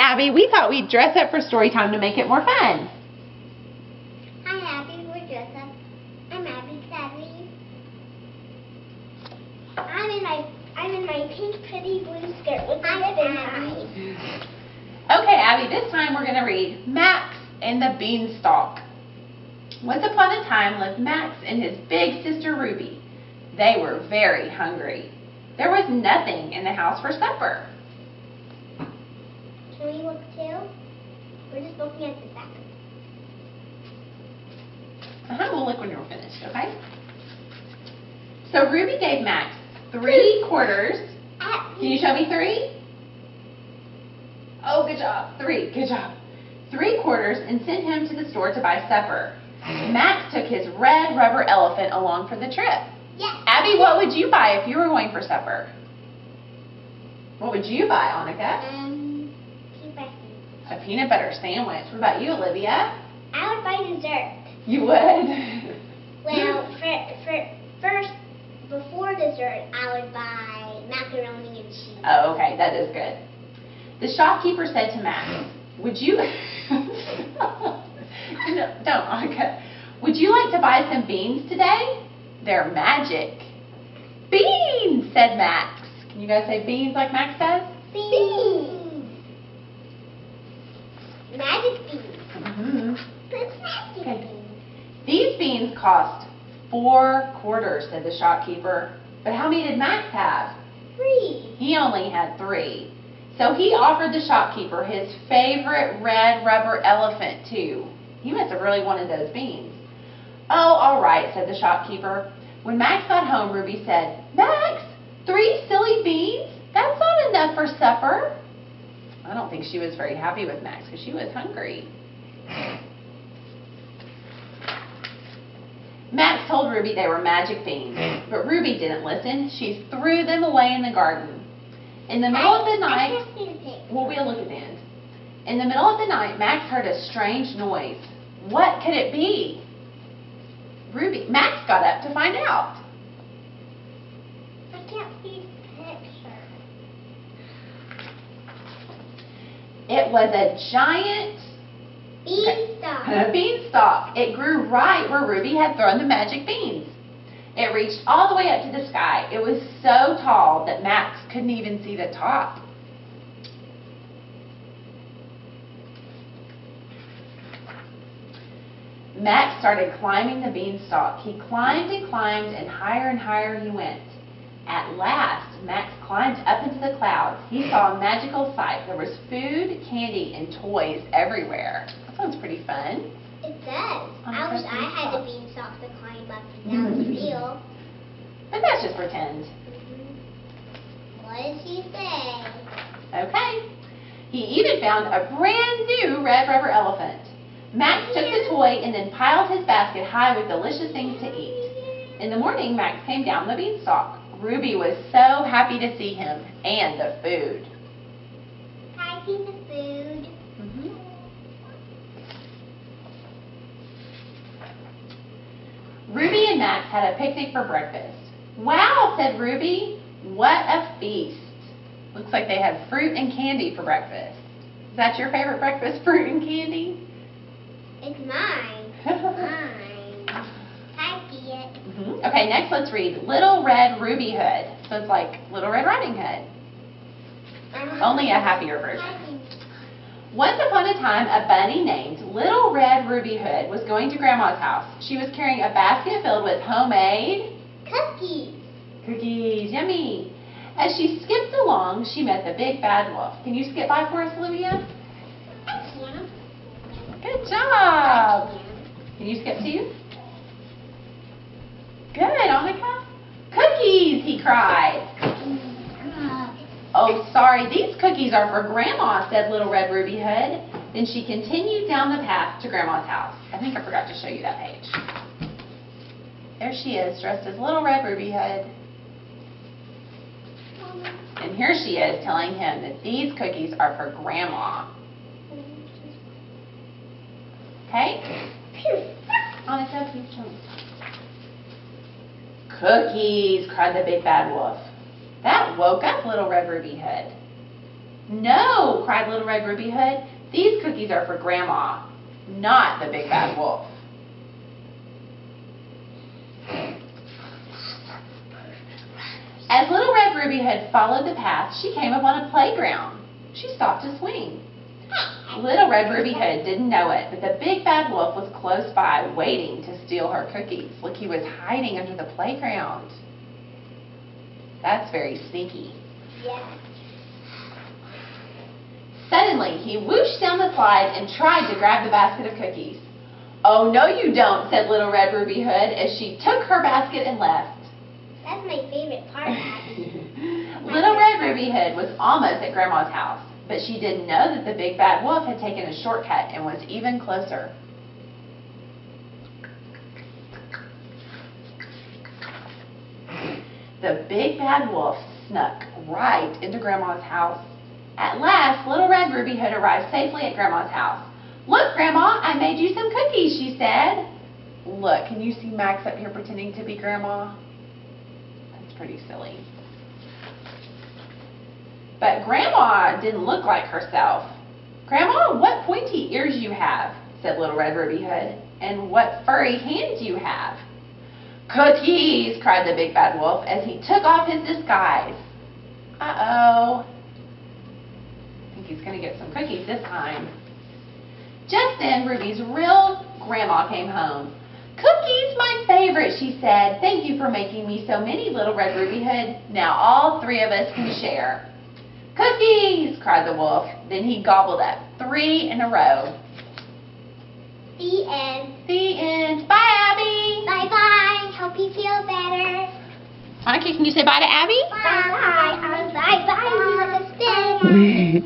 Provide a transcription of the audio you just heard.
Abby. We thought we'd dress up for story time to make it more fun. Hi, Abby. We're dressed up. I'm Abby Abby. I'm in my pink pretty blue skirt with the ribbon behind. Okay, Abby, this time we're going to read Max and the Beanstalk. Once upon a time lived Max and his big sister Ruby. They were very hungry. There was nothing in the house for supper. Can we look too? We're just looking at the back. We'll look when you're finished, okay? So Ruby gave Max 3 quarters. Can you show me 3? Oh, good job. 3, good job. 3 quarters and sent him to the store to buy supper. Max took his red rubber elephant along for the trip. Yes. Abby, what would you buy if you were going for supper? What would you buy, Annika? Peanut butter. A peanut butter sandwich. What about you, Olivia? I would buy dessert. You would? Well, first, before dessert, I would buy macaroni and cheese. Oh, okay, that is good. The shopkeeper said to Max, would you... No, don't, Annika. Would you like to buy some beans today? They're magic. Beans, said Max. Can you guys say beans like Max says? Beans. Magic beans. Mm-hmm. What's magic Okay. beans? These beans cost 4 quarters, said the shopkeeper. But how many did Max have? 3. He only had 3. So he offered the shopkeeper his favorite red rubber elephant too. He must have really wanted those beans. Oh, all right, said the shopkeeper. When Max got home, Ruby said, Max, 3 silly beans? That's not enough for supper. I don't think she was very happy with Max because she was hungry. Max told Ruby they were magic beans, but Ruby didn't listen. She threw them away in the garden. In the middle of the night, I can't see the pig. well, we'll look at the end. In the middle of the night, Max heard a strange noise. What could it be? Max got up to find out. I can't see the picture. It was a giant Beanstalk. beanstalk. It grew right where Ruby had thrown the magic beans. It reached all the way up to the sky. It was so tall that Max couldn't even see the top. Max started climbing the beanstalk. He climbed and higher he went. At last, Max climbed up into the clouds. He saw a magical sight. There was food, candy, and toys everywhere. That sounds pretty fun. It does. On I the wish I had a beanstalk. beanstalk to climb up and down the real. But that's just pretend. What did she say? Okay. He even found a brand new red rubber elephant. Max took the toy and then piled his basket high with delicious things to eat. In the morning, Max came down the beanstalk. Ruby was so happy to see him and the food. I see the food. Ruby and Max had a picnic for breakfast. Wow, said Ruby. What a feast. Looks like they had fruit and candy for breakfast. Is that your favorite breakfast, fruit and candy? It's mine. Mine. I see it. Okay, next let's read Little Red Ruby Hood. So it's like Little Red Riding Hood. Only a happier version. Once upon a time, a bunny named Little Red Ruby Hood was going to Grandma's house. She was carrying a basket filled with homemade Cookies. cookies. Yummy. As she skipped along, she met the big bad wolf. Can you skip by for us, Olivia? I can. Good job. Can you skip too? Good, Annika. Cookies, he cried. Oh, sorry, these cookies are for Grandma, said Little Red Ruby Hood. Then she continued down the path to Grandma's house. I think I forgot to show you that page. There she is, dressed as Little Red Ruby Hood. And here she is telling him that these cookies are for Grandma. Okay? Annika, please show me. Cookies, cried the big bad wolf. That woke up Little Red Ruby Hood. No, cried Little Red Ruby Hood. "These cookies are for Grandma, not the big bad wolf." As Little Red Ruby Hood followed the path, she came upon a playground. She stopped to swing. Little Red Ruby Hood didn't know it, but the big bad wolf was close by, waiting to steal her cookies. Look, he was hiding under the playground. That's very sneaky. Yeah. Suddenly, he whooshed down the slide and tried to grab the basket of cookies. "Oh, no you don't," said Little Red Ruby Hood as she took her basket and left. That's my favorite part, Abby. Little Red Ruby Hood was almost at Grandma's house, but she didn't know that the big bad wolf had taken a shortcut and was even closer. The big bad wolf snuck right into Grandma's house. At last, Little Red Ruby Hood arrived safely at Grandma's house. "Look, Grandma, I made you some cookies," she said. Look, can you see Max up here pretending to be Grandma? That's pretty silly. But Grandma didn't look like herself. "Grandma, what pointy ears you have," said Little Red Ruby Hood. "And what furry hands you have." "Cookies!" cried the big bad wolf as he took off his disguise. Uh-oh. I think he's going to get some cookies this time. Just then, Ruby's real grandma came home. "Cookies, my favorite," she said. "Thank you for making me so many, Little Red Ruby Hood. Now all three of us can share." "Cookies!" cried the wolf. Then he gobbled up 3 in a row. The end. The end. Bye, Abby. Bye-bye. Hope you feel better. Monica, can you say bye to Abby? Bye. Bye. Bye. Bye. Bye.